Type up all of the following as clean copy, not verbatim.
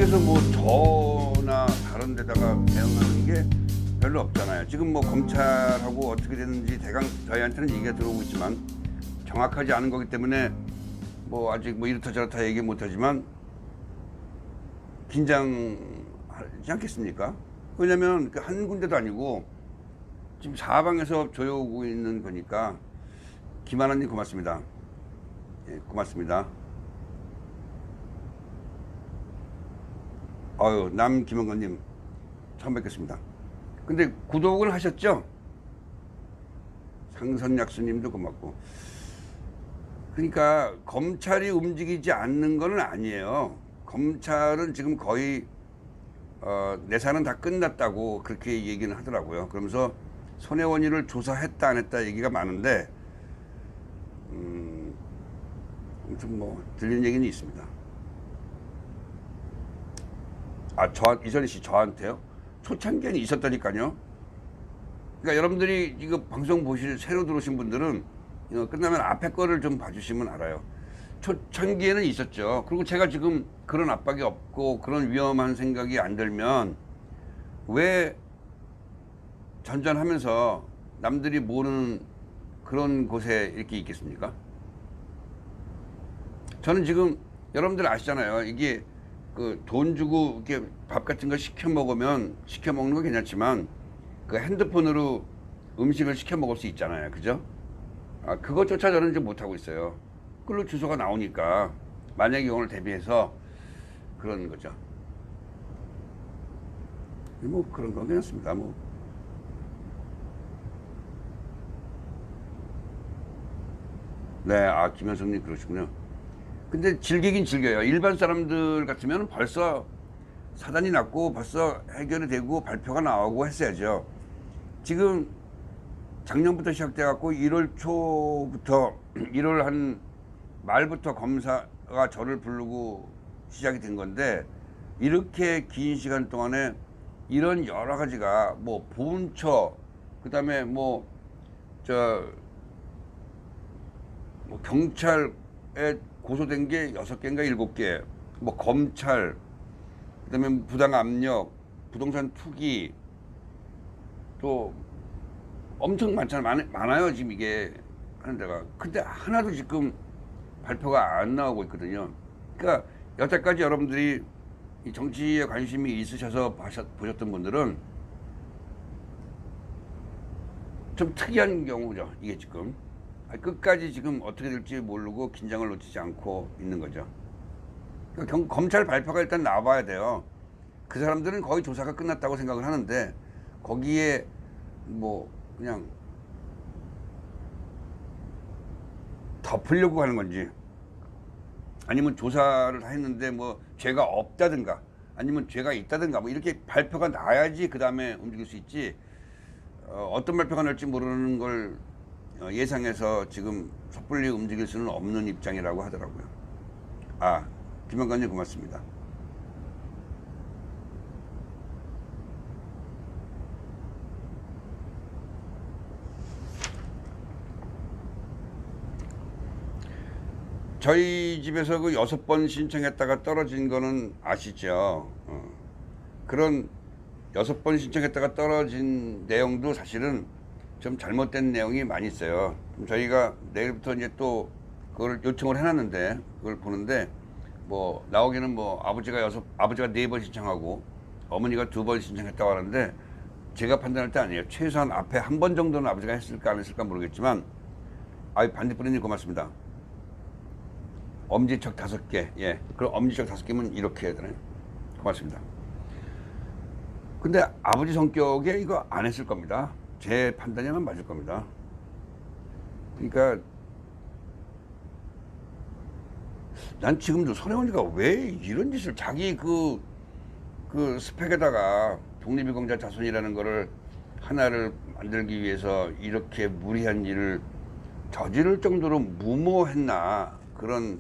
그래서 뭐 저나 다른 데다가 대응하는 게 별로 없잖아요. 지금 뭐 검찰하고 어떻게 됐는지 대강 저희한테는 얘기가 들어오고 있지만 정확하지 않은 거기 때문에 뭐 아직 뭐 이렇다 저렇다 얘기 못하지만 긴장하지 않겠습니까? 왜냐면 한 군데도 아니고 지금 사방에서 조여오고 있는 거니까. 김하나님 고맙습니다. 예, 고맙습니다. 아유, 김영건님 처음 뵙겠습니다. 근데 구독을 하셨죠? 상선약수님도 고맙고. 그러니까 검찰이 움직이지 않는 건 아니에요. 검찰은 지금 거의 내사는 다 끝났다고 그렇게 얘기는 하더라고요. 그러면서 손혜원이를 조사했다 안 했다 얘기가 많은데 아무튼 뭐 들리는 얘기는 있습니다. 이선희 씨 저한테요? 초창기에는 있었다니까요. 그러니까 여러분들이 이거 방송 새로 들어오신 분들은 이거 끝나면 앞에 거를 좀 봐주시면 알아요. 초창기에는 있었죠. 그리고 제가 지금 그런 압박이 없고 그런 위험한 생각이 안 들면 왜 전전하면서 남들이 모르는 그런 곳에 이렇게 있겠습니까? 저는 지금 여러분들 아시잖아요. 이게 그 돈 주고 이렇게 밥 같은 거 시켜 먹으면 시켜 먹는 거 괜찮지만 그 핸드폰으로 음식을 시켜 먹을 수 있잖아요. 그죠? 그것조차 저는 좀 못하고 있어요. 그걸로 주소가 나오니까 만약에 오늘 대비해서 그런 거죠. 뭐 그런 건 괜찮습니다. 뭐. 네, 김현성님 그러시군요. 근데 즐기긴 즐겨요. 일반 사람들 같으면 벌써 사단이 났고 벌써 해결이 되고 발표가 나오고 했어야죠. 지금 작년부터 시작돼갖고 1월 초부터 1월 한 말부터 검사가 저를 부르고 시작이 된 건데 이렇게 긴 시간 동안에 이런 여러 가지가 뭐 보훈처 그다음에 뭐 경찰에 고소된 게 6개인가 7개, 뭐 검찰, 그다음에 부당 압력, 부동산 투기, 또 엄청 많아요 지금 이게 하는 데가. 근데 하나도 지금 발표가 안 나오고 있거든요. 그러니까 여태까지 여러분들이 이 정치에 관심이 있으셔서 보셨던 분들은 좀 특이한 경우죠. 이게 지금 끝까지 지금 어떻게 될지 모르고 긴장을 놓치지 않고 있는 거죠. 그러니까 검찰 발표가 일단 나와야 돼요. 그 사람들은 거의 조사가 끝났다고 생각을 하는데 거기에 뭐 그냥 덮으려고 하는 건지 아니면 조사를 다 했는데 뭐 죄가 없다든가 아니면 죄가 있다든가 뭐 이렇게 발표가 나야지 그 다음에 움직일 수 있지. 어떤 발표가 날지 모르는 걸 예상해서 지금 섣불리 움직일 수는 없는 입장이라고 하더라고요. 김영관님 고맙습니다. 저희 집에서 그 6번 신청했다가 떨어진 거는 아시죠? 그런 6번 신청했다가 떨어진 내용도 사실은 좀 잘못된 내용이 많이 있어요. 저희가 내일부터 이제 또 그걸 요청을 해놨는데 그걸 보는데 뭐 나오기는 뭐 아버지가 4번 신청하고 어머니가 2번 신청했다고 하는데 제가 판단할 때 아니에요. 최소한 앞에 한 번 정도는 아버지가 했을까 안 했을까 모르겠지만 반딧불이님 고맙습니다. 엄지척 5개. 예. 그럼 엄지척 5개면 이렇게 해야 되나요? 고맙습니다. 근데 아버지 성격에 이거 안 했을 겁니다. 제 판단에는 맞을 겁니다. 그러니까 난 지금도 손혜원이가 왜 이런 짓을 자기 그 스펙에다가 독립유공자 자손이라는 거를 하나를 만들기 위해서 이렇게 무리한 일을 저지를 정도로 무모했나 그런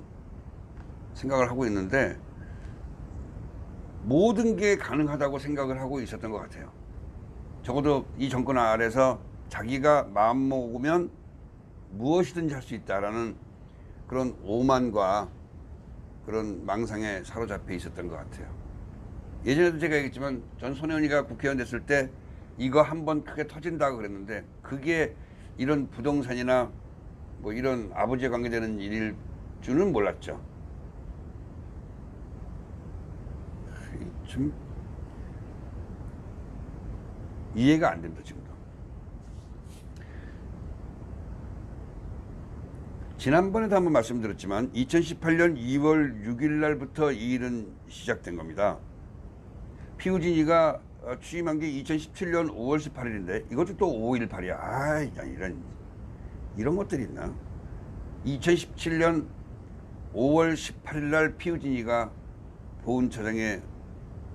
생각을 하고 있는데 모든 게 가능하다고 생각을 하고 있었던 것 같아요. 적어도 이 정권 아래서 자기가 마음 먹으면 무엇이든지 할 수 있다라는 그런 오만과 그런 망상에 사로잡혀 있었던 것 같아요. 예전에도 제가 얘기했지만 전 손혜원이가 국회의원 됐을 때 이거 한번 크게 터진다고 그랬는데 그게 이런 부동산이나 뭐 이런 아버지에 관계되는 일일 줄은 몰랐죠. 좀 이해가 안 된다 지금도. 지난번에도 한번 말씀드렸지만 2018년 2월 6일 날부터 이 일은 시작된 겁니다. 피우진이가 취임한 게 2017년 5월 18일인데 이것도 또 5.18이야. 아, 이런 것들이 있나? 2017년 5월 18일 날 피우진이가 보훈처장에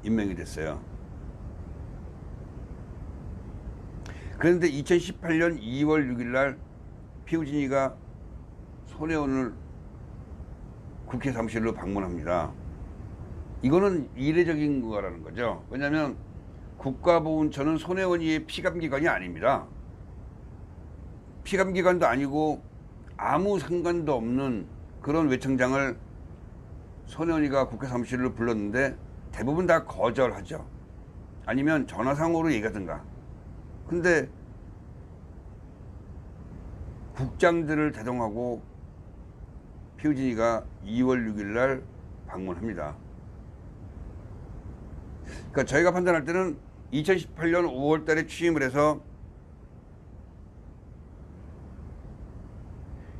임명이 됐어요. 그런데 2018년 2월 6일 날 피우진이가 손혜원을 국회 사무실로 방문합니다. 이거는 이례적인 거라는 거죠. 왜냐하면 국가보훈처는 손혜원이의 피감기관이 아닙니다. 피감기관도 아니고 아무 상관도 없는 그런 외청장을 손혜원이가 국회 사무실로 불렀는데 대부분 다 거절하죠. 아니면 전화상으로 얘기하든가. 근데 국장들을 대동하고 피우진이가 2월 6일 날 방문합니다. 그러니까 저희가 판단할 때는 2018년 5월 달에 취임을 해서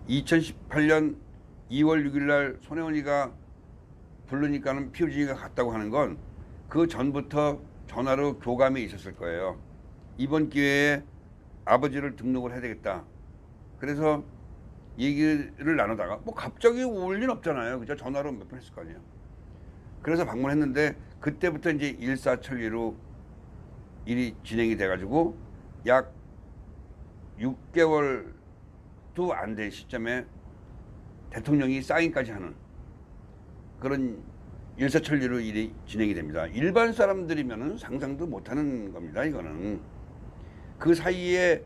2018년 2월 6일 날 손혜원이가 부르니까는 피우진이가 갔다고 하는 건 그 전부터 전화로 교감이 있었을 거예요. 이번 기회에 아버지를 등록을 해야 되겠다. 그래서 얘기를 나누다가 뭐 갑자기 올 일 없잖아요. 그죠? 전화로 몇 번 했을 거 아니에요. 그래서 방문했는데 그때부터 이제 일사천리로 일이 진행이 돼가지고 약 6개월도 안 된 시점에 대통령이 사인까지 하는 그런 일사천리로 일이 진행이 됩니다. 일반 사람들이면은 상상도 못하는 겁니다. 이거는 그 사이에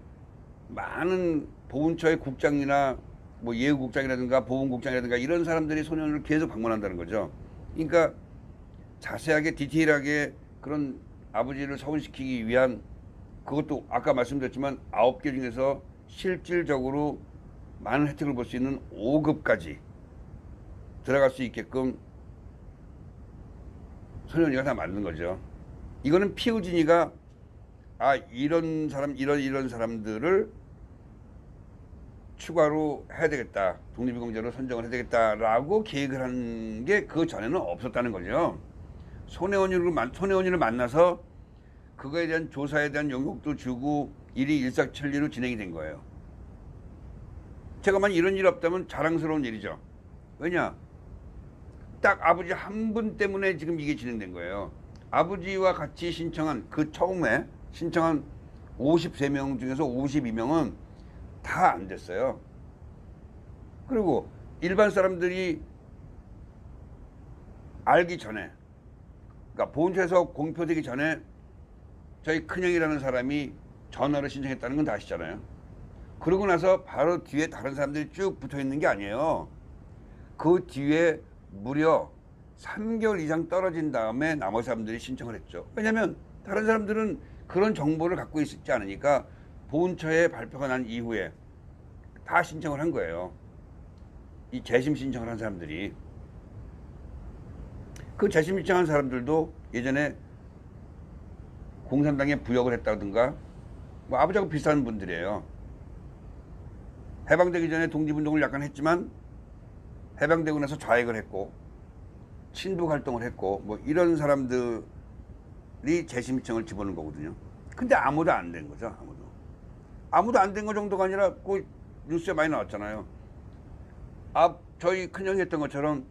많은 보훈처의 국장이나 뭐 예우국장이라든가 보훈국장이라든가 이런 사람들이 손혜원을 계속 방문한다는 거죠. 그러니까 자세하게 디테일하게 그런 아버지를 서운시키기 위한 그것도 아까 말씀드렸지만 9개 중에서 실질적으로 많은 혜택을 볼 수 있는 5급까지 들어갈 수 있게끔 손혜원이가 다 만든 거죠. 이거는 피우진이가 이런 사람 이런 사람들을 추가로 해야 되겠다. 독립유공자로 선정을 해야 되겠다라고 계획을 한 게 그 전에는 없었다는 거죠. 손혜원이를 만나서 그거에 대한 조사에 대한 영역도 주고 일이 일사천리로 진행이 된 거예요. 제가 만약 이런 일이 없다면 자랑스러운 일이죠. 왜냐? 딱 아버지 한 분 때문에 지금 이게 진행된 거예요. 아버지와 같이 신청한 그 처음에 신청한 53명 중에서 52명은 다 안 됐어요. 그리고 일반 사람들이 알기 전에, 그러니까 보훈처에서 공표되기 전에 저희 큰형이라는 사람이 전화로 신청했다는 건 다 아시잖아요. 그러고 나서 바로 뒤에 다른 사람들이 쭉 붙어 있는 게 아니에요. 그 뒤에 무려 3개월 이상 떨어진 다음에 나머지 사람들이 신청을 했죠. 왜냐하면 다른 사람들은 그런 정보를 갖고 있지 않으니까 보훈처에 발표가 난 이후에 다 신청을 한 거예요. 이 재심 신청을 한 사람들이. 그 재심 신청한 사람들도 예전에 공산당에 부역을 했다든가 뭐 아버지하고 비슷한 분들이에요. 해방되기 전에 독립운동을 약간 했지만 해방되고 나서 좌익을 했고 친북 활동을 했고 뭐 이런 사람들이 재심 신청을 집어넣은 거거든요. 근데 아무도 안 된 거죠. 아무도 안 된 거 정도가 아니라 그 뉴스에 많이 나왔잖아요. 저희 큰형이 했던 것처럼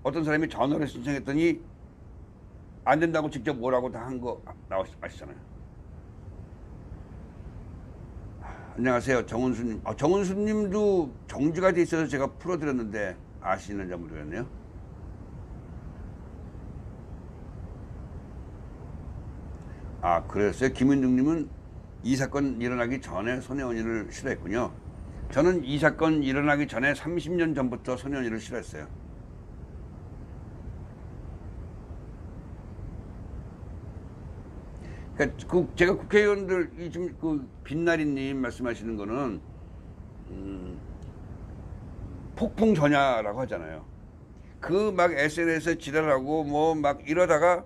어떤 사람이 전화를 신청했더니 안 된다고 직접 뭐라고 다 한 거 아시잖아요. 안녕하세요, 정은수님. 정은수님도 정지가 돼 있어서 제가 풀어드렸는데 아시는지 모르겠네요. 그랬어요. 김은중님은 이 사건 일어나기 전에 손혜원이를 싫어했군요. 저는 이 사건 일어나기 전에 30년 전부터 손혜원이를 싫어했어요. 그러니까 제가 국회의원들 지금 빛나리님 말씀하시는 거는 폭풍 전야라고 하잖아요. 막 SNS에 지랄하고 뭐 막 이러다가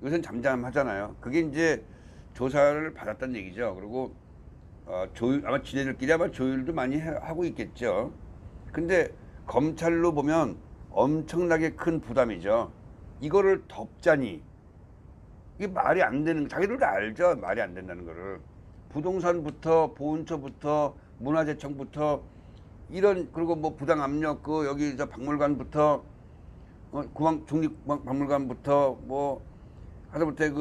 요새는 잠잠하잖아요. 그게 이제 조사를 받았다는 얘기죠. 그리고 아마 지네들끼리 아마 조율도 많이 하고 있겠죠. 근데 검찰로 보면 엄청나게 큰 부담이죠. 이거를 덮자니 이게 말이 안 되는, 자기들도 알죠. 말이 안 된다는 거를. 부동산부터 보훈처부터 문화재청부터 그리고 뭐 부당압력 여기 박물관부터 중립박물관부터 뭐 하다못해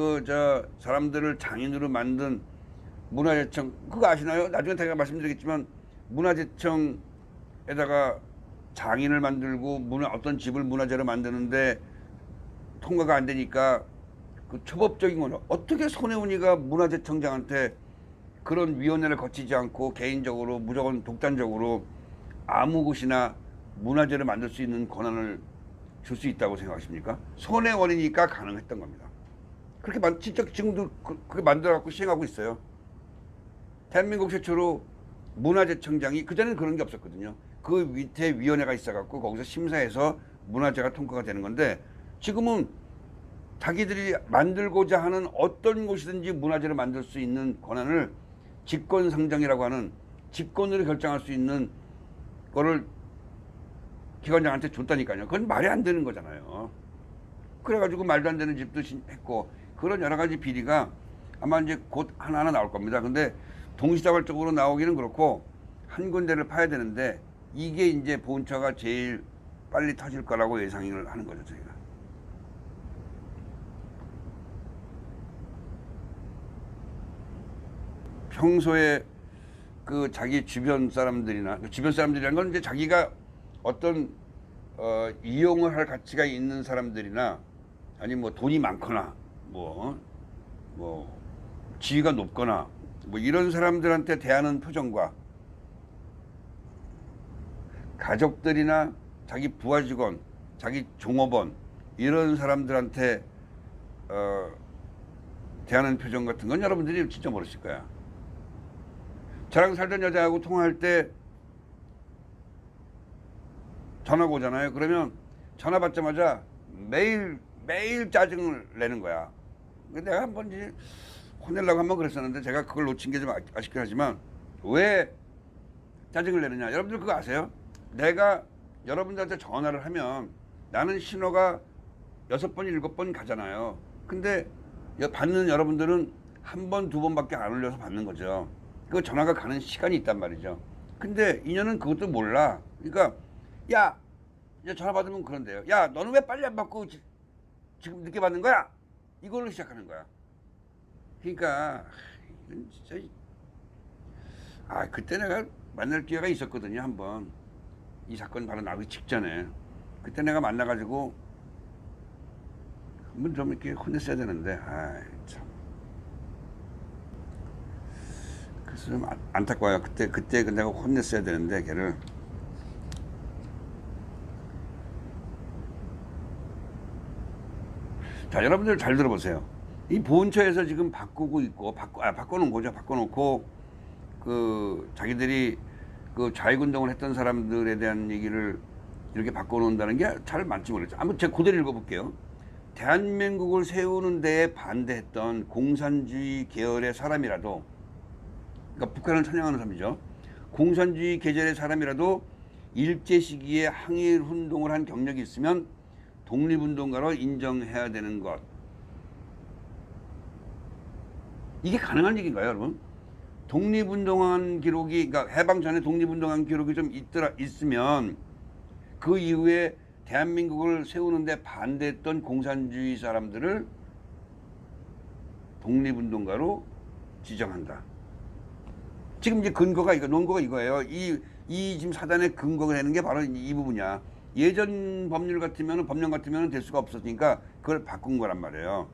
사람들을 장인으로 만든 문화재청, 그거 아시나요? 나중에 제가 말씀드리겠지만 문화재청에다가 장인을 만들고 어떤 집을 문화재로 만드는데 통과가 안 되니까 그 초법적인 거는 어떻게 손혜원이가 문화재청장한테 그런 위원회를 거치지 않고 개인적으로 무조건 독단적으로 아무 곳이나 문화재를 만들 수 있는 권한을 줄 수 있다고 생각하십니까? 손혜원이니까 가능했던 겁니다. 그렇게 진짜 지금도 그렇게 만들어갖고 시행하고 있어요. 대한민국 최초로 문화재청장이, 그전에는 그런 게 없었거든요. 그 밑에 위원회가 있어갖고 거기서 심사해서 문화재가 통과가 되는 건데, 지금은 자기들이 만들고자 하는 어떤 곳이든지 문화재를 만들 수 있는 권한을 집권상정이라고 하는 집권으로 결정할 수 있는 거를 기관장한테 줬다니까요. 그건 말이 안 되는 거잖아요. 그래가지고 말도 안 되는 집도 했고, 그런 여러 가지 비리가 아마 이제 곧 하나하나 나올 겁니다. 근데 동시다발적으로 나오기는 그렇고 한 군데를 파야 되는데, 이게 이제 보훈처가 제일 빨리 터질 거라고 예상을 하는 거죠, 저희가. 평소에 자기 주변 사람들이라는 건 이제 자기가 어떤 이용을 할 가치가 있는 사람들이나, 아니 뭐 돈이 많거나 뭐 지위가 높거나 뭐 이런 사람들한테 대하는 표정과, 가족들이나 자기 부하 직원, 자기 종업원 이런 사람들한테 대하는 표정 같은 건 여러분들이 진짜 모르실 거야. 저랑 살던 여자하고 통화할 때 전화가 오잖아요. 그러면 전화 받자마자 매일 짜증을 내는 거야. 내가 한번 이제 혼내려고 한번 그랬었는데, 제가 그걸 놓친 게 좀 아쉽긴 하지만, 왜 짜증을 내느냐. 여러분들 그거 아세요? 내가 여러분들한테 전화를 하면 나는 신호가 6번, 7번 가잖아요. 근데 받는 여러분들은 한 번, 2번밖에 안 올려서 받는 거죠. 그 전화가 가는 시간이 있단 말이죠. 근데 인연은 그것도 몰라. 그러니까 야, 전화 받으면 그런데요. 야, 너는 왜 빨리 안 받고 지금 늦게 받는 거야? 이걸로 시작하는 거야. 그러니까 이건 진짜 그때 내가 만날 기회가 있었거든요. 한번 이 사건 바로 나기 직전에. 그때 내가 만나가지고 한번 좀 이렇게 혼냈어야 되는데, 참. 그래서 좀 안타까워요. 그때 내가 혼냈어야 되는데, 걔를. 자, 여러분들 잘 들어보세요. 이 보훈처에서 지금 바꾸고 있고, 바꿔놓은 거죠. 바꿔놓고, 자기들이 좌익운동을 했던 사람들에 대한 얘기를 이렇게 바꿔놓는다는 게 잘 맞지 모르겠죠. 한번 제가 그대로 읽어볼게요. 대한민국을 세우는 데에 반대했던 공산주의 계열의 사람이라도, 그러니까 북한을 찬양하는 사람이죠. 공산주의 계열의 사람이라도 일제 시기에 항일 운동을 한 경력이 있으면 독립운동가로 인정해야 되는 것. 이게 가능한 얘기인가요, 여러분? 독립운동한 기록이, 그러니까 해방 전에 독립운동한 기록이 좀 있으면 그 이후에 대한민국을 세우는데 반대했던 공산주의 사람들을 독립운동가로 지정한다. 지금 이제 논거가 이거예요. 이 지금 사단의 근거가 되는 게 바로 이 부분이야. 예전 법령 같으면 될 수가 없었으니까 그걸 바꾼 거란 말이에요.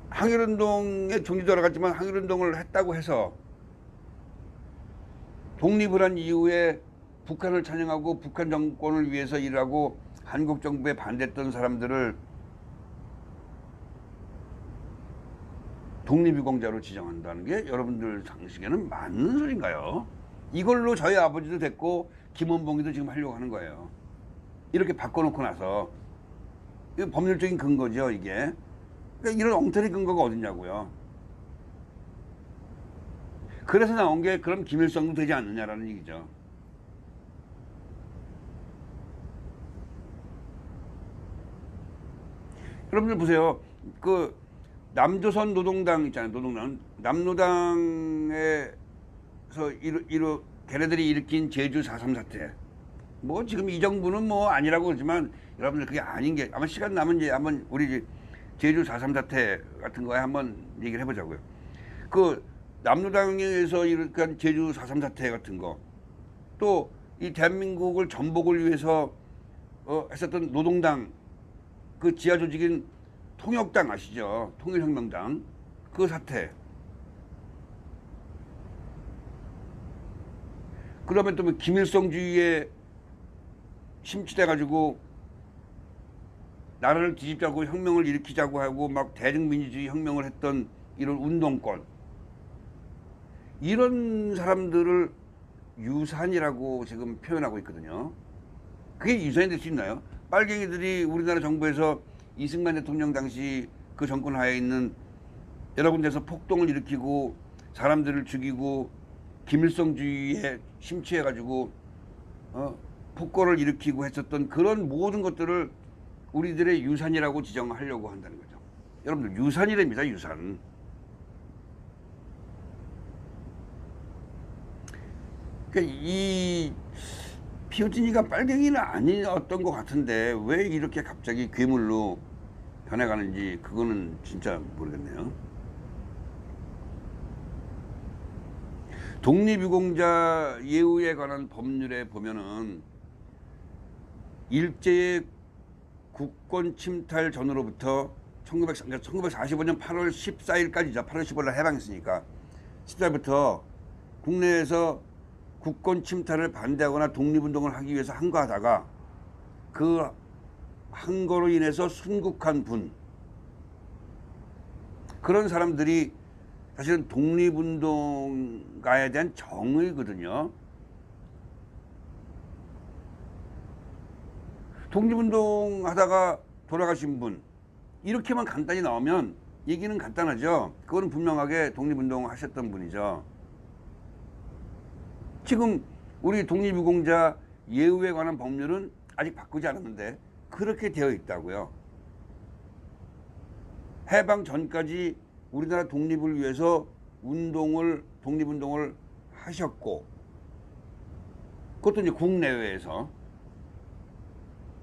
항일운동의 종류도 여러 가지만 항일운동을 했다고 해서 독립을 한 이후에 북한을 찬양하고 북한 정권을 위해서 일하고 한국 정부에 반대했던 사람들을 독립유공자로 지정한다는 게 여러분들 상식에는 맞는 소린가요? 이걸로 저희 아버지도 됐고 김원봉이도 지금 하려고 하는 거예요. 이렇게 바꿔놓고 나서 이게 법률적인 근거죠, 이게. 그러니까 이런 엉터리 근거가 어딨냐고요. 그래서 나온 게 그럼 김일성도 되지 않느냐라는 얘기죠. 여러분들 보세요. 그 남조선 노동당 있잖아요. 노동당. 남노당에서 걔네들이 일으킨 제주 4.3 사태. 뭐 지금 이 정부는 뭐 아니라고 그러지만 여러분들 그게 아닌 게 아마 시간 남은 이제 한번 우리 제주 4.3 사태 같은 거에 한번 얘기를 해보자고요. 그 남노당에서 일으킨 제주 4.3 사태 같은 거, 또 이 대한민국을 전복을 위해서 했었던 노동당 그 지하 조직인 통역당 아시죠? 통일혁명당 그 사태. 그러면 또 뭐 김일성주의에 심취돼 가지고 나라를 뒤집자고 혁명을 일으키자고 하고 막 대중민주주의 혁명을 했던 이런 운동권, 이런 사람들을 유산이라고 지금 표현하고 있거든요. 그게 유산이 될 수 있나요? 빨갱이들이 우리나라 정부에서 이승만 대통령 당시 그 정권 하에 있는 여러 군데서 폭동을 일으키고 사람들을 죽이고 김일성주의에 심취해가지고 폭거를 일으키고 했었던 그런 모든 것들을 우리들의 유산이라고 지정하려고 한다는 거죠. 여러분들 유산이랍니다. 유산. 그러니까 이 피오진이가 빨갱이는 아니었던 것 같은데 왜 이렇게 갑자기 괴물로 변해가는지 그거는 진짜 모르겠네요. 독립유공자 예우에 관한 법률에 보면은 일제의 국권 침탈 전으로부터 1945년 8월 14일까지죠. 8월 15일 날 해방했으니까 14일부터 국내에서 국권 침탈을 반대하거나 독립운동을 하기 위해서 항거하다가 그 항거로 인해서 순국한 분, 그런 사람들이 사실은 독립운동가에 대한 정의거든요. 독립운동 하다가 돌아가신 분, 이렇게만 간단히 나오면 얘기는 간단하죠. 그거는 분명하게 독립운동 하셨던 분이죠. 지금 우리 독립유공자 예우에 관한 법률은 아직 바꾸지 않았는데 그렇게 되어 있다고요. 해방 전까지 우리나라 독립을 위해서 독립운동을 하셨고, 그것도 이제 국내외에서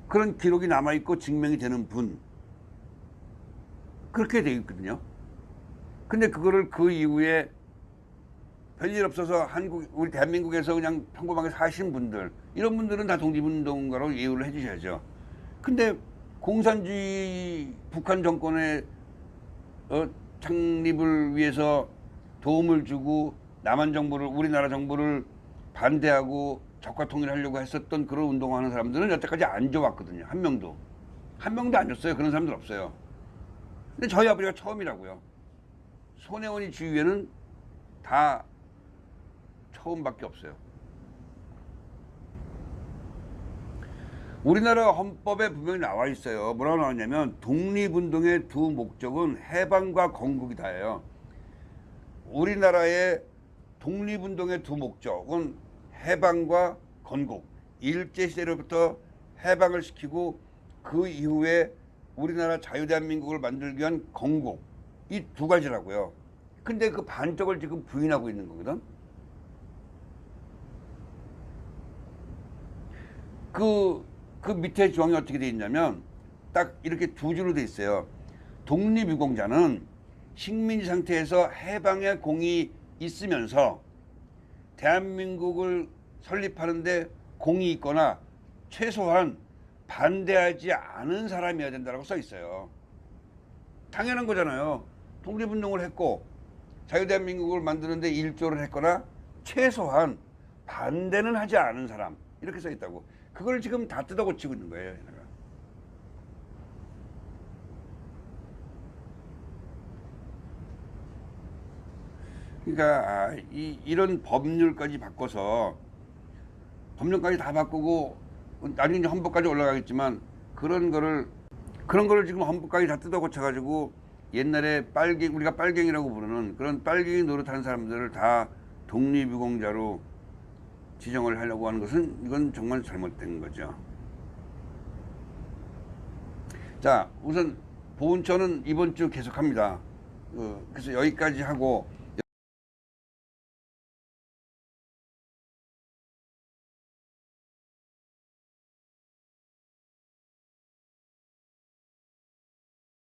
그런 기록이 남아있고 증명이 되는 분, 그렇게 되어 있거든요. 근데 그거를 그 이후에 별일 없어서 우리 대한민국에서 그냥 평범하게 사신 분들, 이런 분들은 다 독립운동가로 예우를 해주셔야죠. 근데 공산주의 북한 정권의 창립을 위해서 도움을 주고 남한 정부를, 우리나라 정부를 반대하고 적화 통일하려고 했었던 그런 운동하는 사람들은 여태까지 안 줘왔거든요. 한 명도 안 줬어요. 그런 사람들 없어요. 근데 저희 아버지가 처음이라고요. 손혜원이 주위에는 다 처음밖에 없어요. 우리나라 헌법에 분명히 나와 있어요. 뭐라고 나왔냐면 독립운동의 두 목적은 해방과 건국이다예요. 우리나라의 독립운동의 두 목적은 해방과 건국. 일제시대로부터 해방을 시키고 그 이후에 우리나라 자유대한민국을 만들기 위한 건국. 이 두 가지라고요. 근데 그 반쪽을 지금 부인하고 있는 거거든. 그 밑에 조항이 어떻게 돼 있냐면 딱 이렇게 두 줄로 돼 있어요. 독립유공자는 식민 상태에서 해방의 공이 있으면서 대한민국을 설립하는데 공이 있거나 최소한 반대하지 않은 사람이어야 된다고 써 있어요. 당연한 거잖아요. 독립운동을 했고 자유대한민국을 만드는데 일조를 했거나 최소한 반대는 하지 않은 사람, 이렇게 써 있다고. 그걸 지금 다 뜯어고치고 있는 거예요. 얘네가. 그러니까 이런 법률까지 바꿔서 법률까지 다 바꾸고 나중에 이제 헌법까지 올라가겠지만 그런 거를 지금 헌법까지 다 뜯어고쳐가지고 옛날에 우리가 빨갱이라고 부르는 그런 빨갱이 노릇하는 사람들을 다 독립유공자로 지정을 하려고 하는 것은 이건 정말 잘못된 거죠. 자, 우선 보훈처는 이번 주 계속합니다. 그래서 여기까지 하고